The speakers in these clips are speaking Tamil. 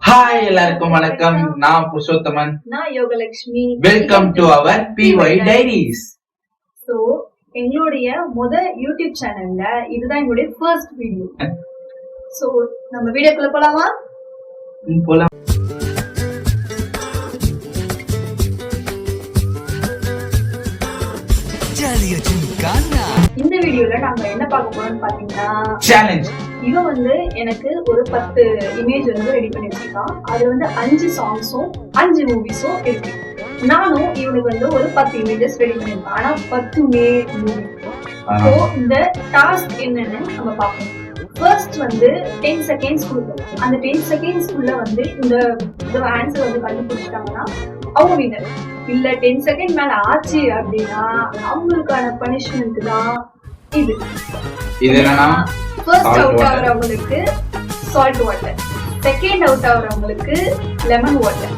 ஹாய் எல்லாருக்கும் வணக்கம். நான் புருஷோத்தமன். நான் Yogalakshmi. Welcome to our PY diaries. So எங்களுடைய யூடியூப் சேனல்ல இதுதான் எங்களுடைய ஃபர்ஸ்ட் வீடியோ. சோ நம்ம வீடியோக்குள்ள போலாமா? போலாம். இந்த வீடியோல நாங்க என்ன பார்க்க போறோம்னு பாத்தீங்கன்னா சேலஞ்ச். இவன் எனக்கு ஒரு 10 இமேஜ் ரெடி பண்ணி வச்சிருக்கான். அது 5 சாங்ஸும் 5 மூவிஸும் இருக்கு. நானும் இவனுக்கு ஒரு 10 இமேஜஸ் ரெடி பண்ணிருக்கேன். ஆனா 10மே மூவி. சோ இந்த டாஸ்க் என்னன்னு நம்ம பார்ப்போம். ஃபர்ஸ்ட் 10 செகண்ட்ஸ் கொடுக்கணும். அந்த 10 செகண்ட்ஸ்க்குள்ள இந்த ஆன்சர் கண்டுபிடிச்சிட்டாங்கன்னா அவங்க வின்னர். இல்ல 10 செகண்ட் மேல ஆச்சு அப்படின்னா அவங்களுக்கான பனிஷ்மெண்ட் தான் இது. என்னன்னா ஃபர்ஸ்ட் அவுட் ஆகுறவங்களுக்கு சால்ட் வாட்டர், செகண்ட் அவுட் ஆகுறவங்களுக்கு லெமன் வாட்டர்,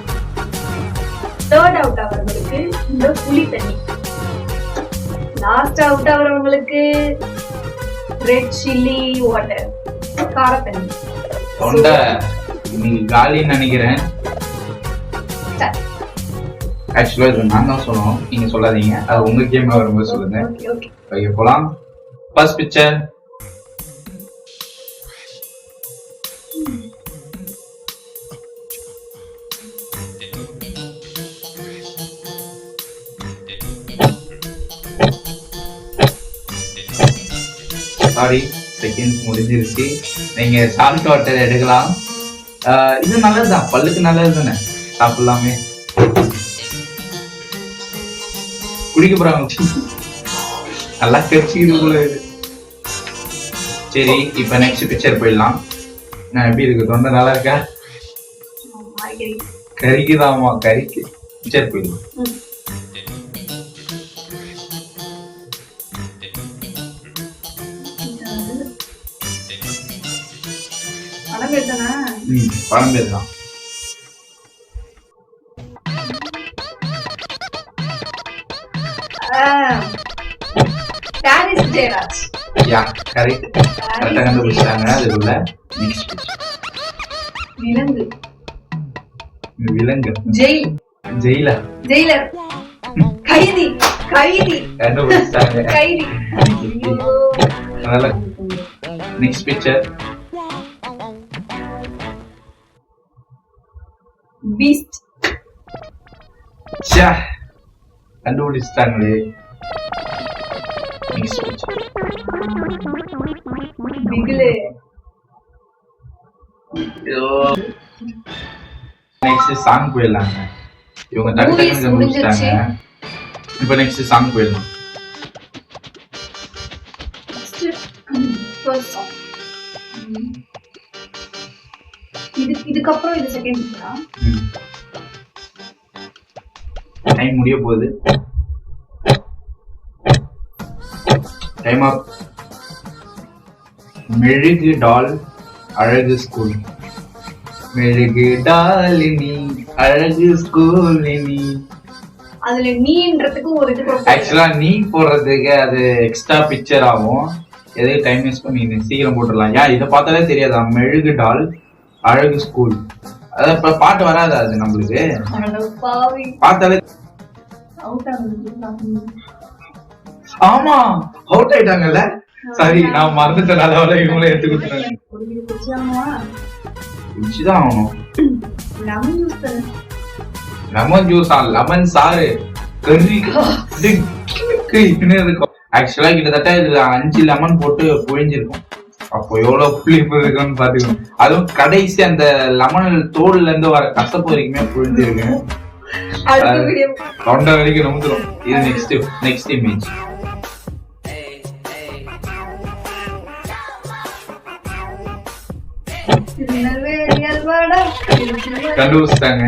தேர்ட் அவுட் ஆகுறவங்களுக்கு இந்த புளி தண்ணி, லாஸ்ட் அவுட் ஆகுறவங்களுக்கு ரெட் சில்லி வாட்டர், கார தண்ணி. தொண்டை நீங்க காலின்னு நினைக்கிறேன். ஆக்சுவலா இது நான் தான் சொல்லணும், நீங்க சொல்லாதீங்க. அது உங்க கேம் வரும்போது சொல்லுங்க. ஓகே போலாம். First picture. சாரி, செகண்ட்ஸ் முடிஞ்சிருச்சு. நீங்க சால்ட் வாட்டர் எடுக்கலாம். இது நல்லதுதான், பல்லுக்கு நல்லது தானே, சாப்பிடலாமே. குடிக்க போறாங்க, நல்லா கரிச்சிக்கிது. சரி, இப்ப நெக்ஸ்ட் பிக்சர் போயிடலாம். நான் எப்படி இருக்கு, தொண்டை நல்லா இருக்கா? கறிக்குதாமா, கறிக்கு. பிக்சர் போயிடலாம். பழம் பேர் தான். Yeah, correct. கரெக்ட்டா கண்டுபிடிச்சாங்க. அதுக்குள்ள நெக்ஸ்ட் விலங்கு. விலங்கு. ஜெயிலா. ஜெயிலர். கைதி. கண்டுபிடிச்சாங்க. கைதி. அதனால நெக்ஸ்ட் பிக்சர். பீஸ்ட். ச்சே, கண்டுபிடிச்சாங்களே. Next picture. பிகிலே. நெக்ஸ்ட் சாங் போயிடலாங்க. இவங்க டக்கு கண்டுபிடிச்சாங்க. இப்போ நெக்ஸ்ட் சாங் போயிடலாம். இதுக்கப்புறம் இது செகண்ட் பிக்சரா? டைம் முடிய போகுது. டைம் அப். மெழுகு டால் அழகு ஸ்கூல். மெழுகு டாலினி அழகு ஸ்கூலினி. அதுல நீன்றதுக்கு ஒரு இது. ஆக்சுவலா நீ போடுறதுக்கு அது எக்ஸ்ட்ரா பிக்சர் ஆகும். எதுக்கு டைம் வேஸ்ட் பண்ணி சீக்கிரம் போட்டுடலாம். ஏன் இதை பார்த்தாலே தெரியாதா? மெழுகு டால் அழகு ஸ்கூல். அதான் இப்ப பாட்டு வராது. அது நம்மளுக்கு பார்த்தாலே. ஆமா, அவுட் ஆயிட்டாங்கல்ல. சரி, நான் மறந்துட்டேன். அதாவது இவங்களே எடுத்து கொடுத்துறாங்க. குடிச்சுதான் ஆகணும். லெமன் ஜூஸா? லெமன் சாறு கறி இருக்கும். ஆக்சுவலா கிட்டத்தட்ட இதுல 5 லெமன் போட்டு புழிஞ்சிருக்கும். அப்போ எவ்வளவு புளிப்பு இருக்குன்னு பாத்துக்கணும். அதுவும் கடைசி அந்த லெமன் தோல்ல இருந்து வர கசப்பு வரைக்குமே புழிஞ்சிருக்கு. தொண்டை வரைக்கும் நம்புறோம். இது நெக்ஸ்ட் இமேஜ். கண்டுபிடிச்சிட்டாங்க.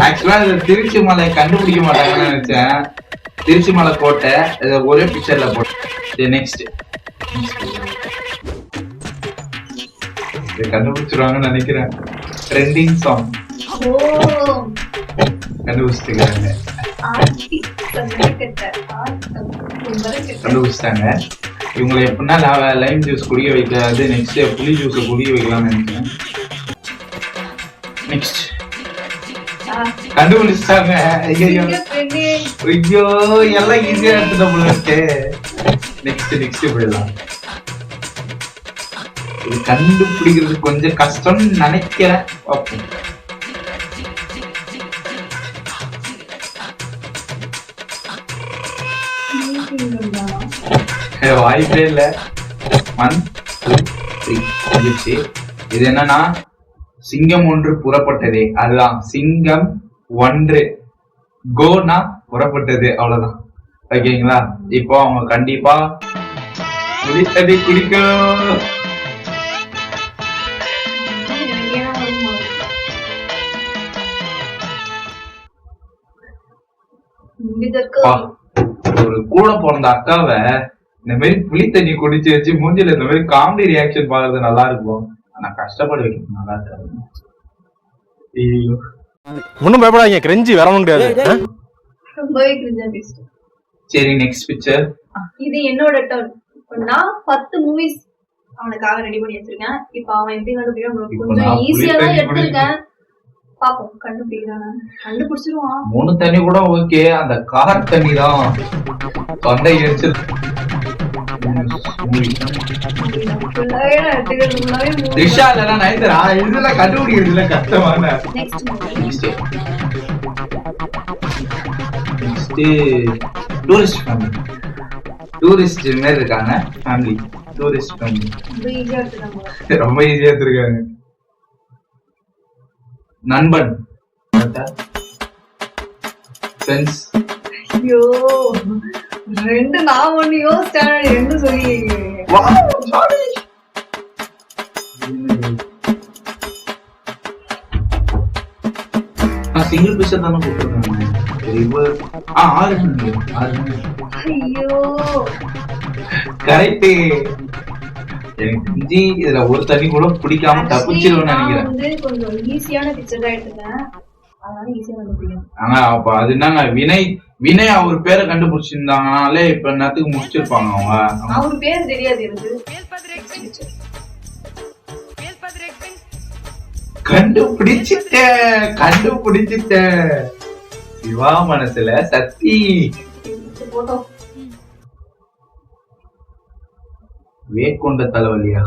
ஆக்சுவலா இது திருச்சி மலை கண்டுபிடிக்க மாட்டாங்கன்னு நினைச்சேன். திருச்சி மலை கோட்டை ஒரே பிக்சர்ல போட்டு. நெக்ஸ்ட் கண்டுபிடிச்சிருவாங்கன்னு நினைக்கிறேன். ட்ரெண்டிங் சாங் கண்டுபிடிச்சிருக்காங்க. கண்டுபிடிச்சிட்டாங்க. இவங்களை எப்படின்னா லைம் ஜூஸ் குடிக்க வைக்காது, நெக்ஸ்ட் புளி ஜூஸ் குடிக்க வைக்கலாம்னு நினைக்கிறேன். நெக்ஸ்ட் கண்டுபிடிச்சிட்டாங்க. ஐயோ ஐயோ எல்லாம் ஈஸியா எடுத்துட்ட போல இருக்கு. நெக்ஸ்ட் போயிடலாம். இது கண்டுபிடிக்கிறது கொஞ்சம் கஷ்டம்னு நினைக்கிறேன். வாய்ப்பே இல்ல. 1 2 3 இது என்னன்னா சிங்கம் ஒன்று புறப்பட்டதே. அதுதான் சிங்கம் ஒன்று கோனா புறப்பட்டது. அவ்வளவுதான். ஓகேங்களா? இப்போ அவங்க கண்டிப்பா குடித்ததை குடிக்கணும். ஒரு கூட பிறந்த அக்காவை இந்த மாதிரி புளி தண்ணி குடிச்சு வச்சு மூஞ்சில இந்த மாதிரி காமெடி ரியாக்ஷன் பாக்குறது நல்லா இருக்கும். ஆனா கஷ்டப்பட வைக்கிறது நல்லா இருக்காது. ஒண்ணும் பயப்படாதீங்க, கிரெஞ்சி வரவும் கிடையாது. சரி நெக்ஸ்ட் பிக்சர். இது என்னோட டர்ன். நான் 10 மூவிஸ் அவனுக்காக ரெடி பண்ணி வச்சிருக்கேன். இப்ப அவன் எப்படி கண்டுபிடிக்கிறான்? கொஞ்சம் ஈஸியா தான் எடுத்திருக்கேன். பாப்போம் கண்டுபிடிக்கிறான். கண்டுபிடிச்சிருவான். 3 தண்ணி கூட ஓகே. அந்த கார் தண்ணி தான் தொண்டை எரிச்சல். ரிஷா இல்ல நைதரா இதுல கண்டுபிடிக்கிறதுல கஷ்டமான. Next tourist family. டூரிஸ்ட் மாதிரி இருக்காங்க. ஃபேமிலி டூரிஸ்ட் ஃபேமிலி ரொம்ப ஈஸியா எடுத்துருக்காங்க. நண்பன் ஃப்ரெண்ட்ஸ். ஐயோ ரெண்டு நான் ஒண்ணு யோசிச்சேன். ரெண்டு சொல்லி சிங்கிள் பீஸ் தானே போட்டுருக்காங்க. ஐயோ கரெக்ட். எனக்கு தெரிஞ்சு இதுல ஒரு தண்ணி கூட பிடிக்காம தப்பிச்சிருவேன்னு நினைக்கிறேன். வந்து கொஞ்சம் ஈஸியான பிக்சர் தான் எடுத்துட்டேன். அதனால ஈஸியா கண்டுபிடிக்கும். ஆனா அப்ப அது என்னங்க வினய் அவர் பேரை கண்டுபிடிச்சிருந்தாங்கனாலே இப்ப என்னத்துக்கு முடிச்சிருப்பாங்க. அவங்க அவர் பேர் தெரியாது எனக்கு. கண்டுபிடிச்சிட்டேன். சிவா மனசுல சக்தி. வேக்கொண்ட தலைவலியா?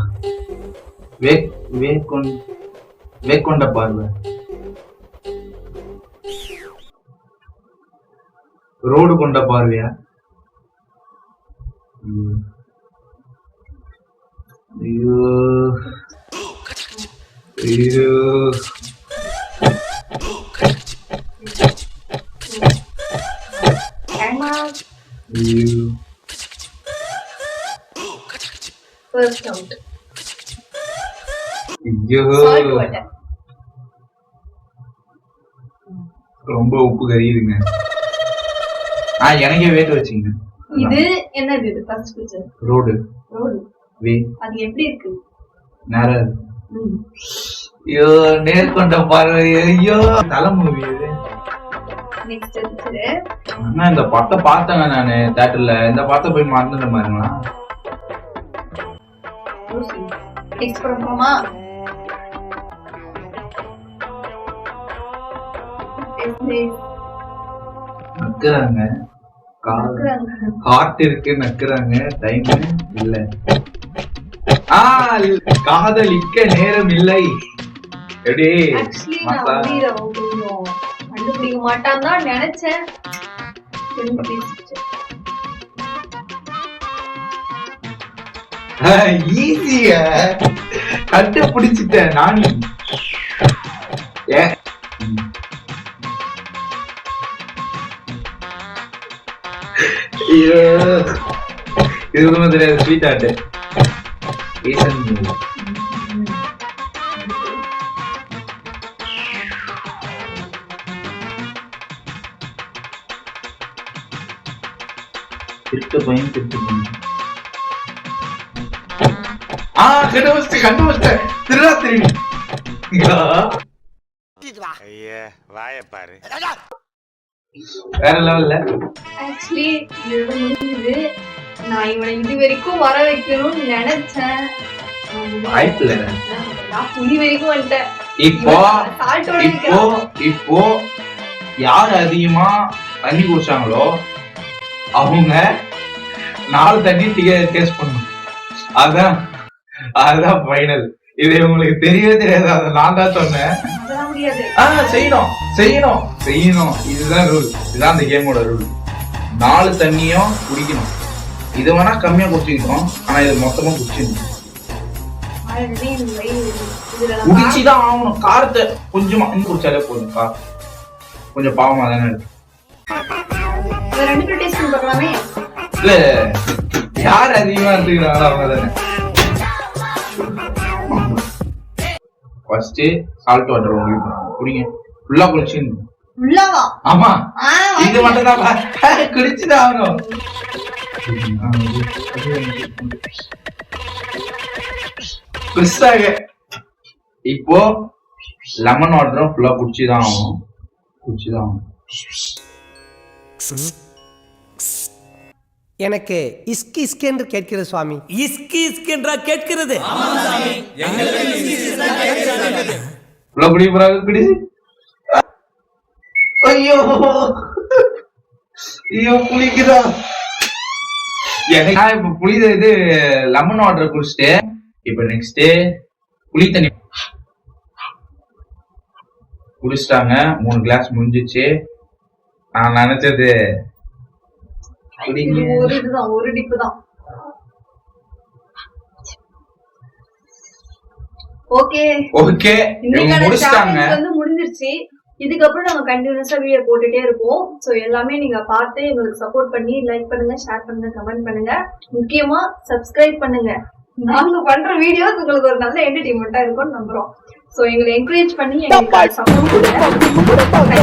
வேக்கொண்ட பார்வை. ரோடு கொண்ட பார்வையா? ஐயோ ஐயோ ரொம்ப உப்பு கறியுதுங்க. எனக்கே வேட்டு வச்சுங்க. இது என்னது? இது ஃபர்ஸ்ட் பிக்சர். ரோடு வே. அது எப்படி இருக்கு? நேரா. ஐயோ நேர்கொண்ட பார்வை. ஐயோ தலை மூவி இது. Next picture. அண்ணா இந்த படத்தை பார்த்தேங்க நானு தியேட்டர்ல. இந்த படத்தை போய் மறந்துட்ட பாருங்களா. நெக்ஸ்ட் போறோமா? நக்குறாங்க. ஹார்ட் இருக்கு நக்குறாங்க. டைம் இல்ல. காதலிக்க நேரம் இல்லை. எப்படி கண்டுபிடிக்க மாட்டான் தான் நினைச்சேன். ஈஸியா கண்டுபிடிச்சிட்டேன் நானி. இது ஒண்ணுமே தெரியாது. Sweet art. திருட்டு பையன் கண்டுபிடிச்சேன். திருடா திருடி. வேற லெவல்ல. ஆக்சுவலி இதோட முடிஞ்சது. நான் இவனை இது வரைக்கும் வர வைக்கணும்னு நினைச்சேன். வாய்ப்பு இல்ல. நான் புலி வரைக்கும் வந்துட்டேன். இப்போ சால்ட்டோட இப்போ இப்போ யார் அதிகமா தண்ணி குடிச்சாங்களோ அவங்க 4 தண்ணி டேஸ்ட் பண்ணணும். அதுதான் ஃபைனல். இது உங்களுக்கு தெரியவே தெரியாது, அதை நான் தான் சொன்னேன். அதெல்லாம் முடியாது. செய்யணும் செய்யணும் செய்யணும். இதுதான் ரூல், இதுதான் அந்த கேமோட ரூல். 4 தண்ணியும் குடிக்கணும். இது வேணா கம்மியா குடிச்சிக்கணும், ஆனா இது மொத்தமா குடிச்சிடணும். ஆல்ரெடி எனக்கு வயிறு எரியுது. இதுல நான் குடிச்சுதான் ஆகணும். காரத்தை கொஞ்சமா இன்னும் குடிச்சாலே போதும். கொஞ்சம் பாவமா தானே இருக்கு. இதை 2 பேரும் டேஸ்ட் பண்ணி பார்க்கலாமே. இல்ல, யார் அதிகமா எடுத்துக்கிறாங்களோ அவங்க தானே. ஃபர்ஸ்ட் சால்ட் வாட்டர் உங்களுக்கு குடிங்க. ஃபுல்லா குடிச்சிடணும். உள்ளவா? ஆமா, இது மட்டும் தான் குடிச்சுதான் ஆகணும். இப்போ லெமன் வாட்டரும் ஃபுல்லா குடிச்சுதான் ஆகணும். எனக்கு இஸ்கி இஸ்கி என்று கேட்கிறது சுவாமி. இஸ்கி இஸ்கி என்றா கேட்கிறது? ஃபுல்லா குடி, குடி. ஐயோ ஐயோ புளிக்குதா எனக்கு. இப்ப புளித இது லெமன் வாட்டர் குடிச்சிட்டு இப்ப நெக்ஸ்ட் புளி தண்ணி குடிச்சிட்டாங்க. 3 கிளாஸ் முடிஞ்சிச்சு. நான் நினைச்சது ஒரு டிப்பு தான். ஓகே ஓகே, இவங்க முடிச்சிட்டாங்க. வந்து முடிஞ்சிருச்சு. இதுக்கப்புறம் நாங்க கண்டினியூஸா வீடியோ போட்டுட்டே இருப்போம். சோ எல்லாமே நீங்க பார்த்து எங்களுக்கு சப்போர்ட் பண்ணி லைக் பண்ணுங்க, ஷேர் பண்ணுங்க, கமெண்ட் பண்ணுங்க, முக்கியமா சப்ஸ்கிரைப் பண்ணுங்க. நாங்க பண்ற வீடியோஸ் உங்களுக்கு ஒரு நல்ல என்டர்டெயின்மெண்டா இருக்கும்னு நம்புறோம். சோ எங்களை என்கரேஜ் பண்ணி எங்களுக்கு சப்போர்ட் பண்ணுங்க.